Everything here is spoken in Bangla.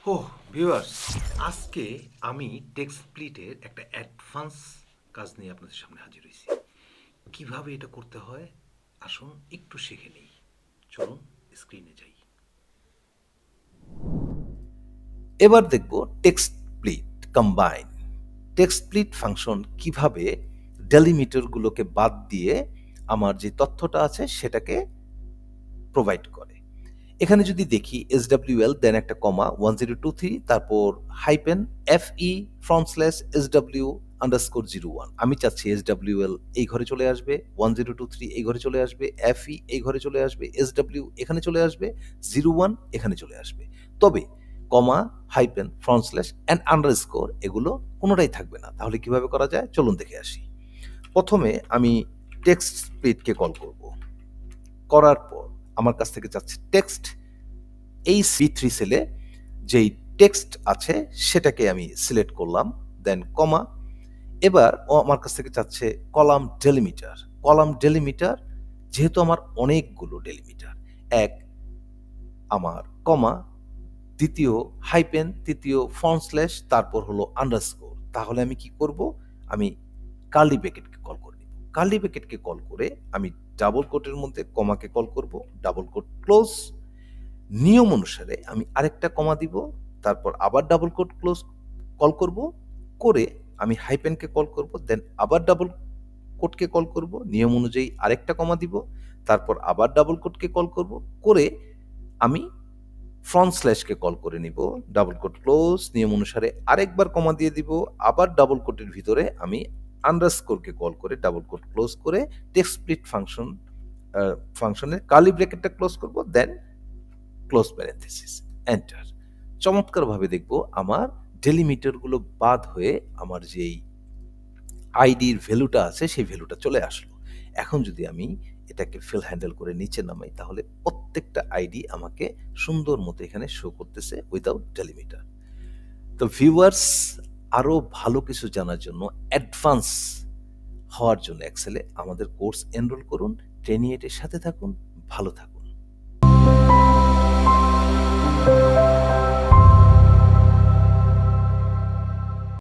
ওহ ভিউয়ার্স, আজকে আমি টেক্সট স্প্লিটের একটা অ্যাডভান্স কাজ নিয়ে আপনাদের সামনে হাজির হয়েছি। কিভাবে এটা করতে হয় আসুন একটু শিখে নেই। চলুন স্ক্রিনে যাই। এবার দেখব text split combine. Text split function কিভাবে ডেলিমিটারগুলোকে বাদ দিয়ে আমার যে তথ্যটা আছে সেটাকে প্রোভাইড করে। এখানে যদি দেখি SWL দেন একটা কমা 1023 তারপর hyphen FE front slash SW underscore 01। আমি চাচ্ছি SWL এই ঘরে চলে আসবে, 1023 এই ঘরে চলে আসবে, FE এই ঘরে চলে আসবে, SW এখানে চলে আসবে, 01 এখানে চলে আসবে। তবে comma hyphen front slash and underscore এগুলো কোনোটাই থাকবে না। তাহলে কিভাবে করা যায় চলুন দেখে আসি। প্রথমে আমি টেক্সট স্প্লিটকে কল করব। করার পর আমার কাছ থেকে চাচ্ছে টেক্সট, এই C3 সেলে যেই টেক্সট আছে সেটাকে আমি সিলেক্ট করলাম, দেন কমা। এবার ও আমার কাছ থেকে চাচ্ছে কলাম ডেলিমিটার। কলাম ডেলিমিটার যেহেতু আমার অনেকগুলো ডেলিমিটার, এক আমার কমা, দ্বিতীয় হাইপেন, তৃতীয় ফ্রন্ট স্ল্যাশ, তারপর হলো আন্ডারস্কোর। তাহলে আমি কি করব? আমি কার্লি ব্র্যাকেটকে কল করে নিব। কার্লি ব্র্যাকেটকে কল করে আমি ডাবল কোটের মধ্যে কমাকে কল করব, ডাবল কোট ক্লোজ। নিয়ম অনুসারে আমি আরেকটা কমা দিব, তারপর আবার ডাবল কোট ক্লোজ কল করব, করে আমি হাইপেনকে কল করব, দেন আবার ডাবল কোটকে কল করব, নিয়ম অনুযায়ী আরেকটা কমা দিব, তারপর আবার ডাবল কোটকে কল করব, করে আমি ফ্রন্ট স্ল্যাশকে কল করে নিব, ডাবল কোট ক্লোজ, নিয়ম অনুসারে আরেকবার কমা দিয়ে দিব, আবার ডাবল কোটের ভিতরে আমি আন্ডারস্কোরকে কল করে ডাবল কোট ক্লোজ করে টেক্সট স্প্লিট ফাংশনের কার্লি ব্র্যাকেটটা ক্লোজ করব, দেন ক্লোজ প্যারেন্থেসিস, এন্টার। চমৎকারভাবে দেখব আমার ডেলিমিটারগুলো বাদ হয়ে আমার যেই আইডির ভ্যালুটা আছে সেই ভ্যালুটা চলে আসলো। এখন যদি আমি এটাকে ফিল হ্যান্ডেল করে নিচে নামাই তাহলে প্রত্যেকটা আইডি আমাকে সুন্দর মতো এখানে শো করতেছে উইদাউট ডেলিমিটার। তো ভিউয়ার্স, আরো ভালো কিছু জানার জন্য, অ্যাডভান্স হওয়ার জন্য এক্সেলে আমাদের কোর্স এনরোল করুন, ট্রেনিয়েটের সাথে থাকুন, ভালো থাকুন।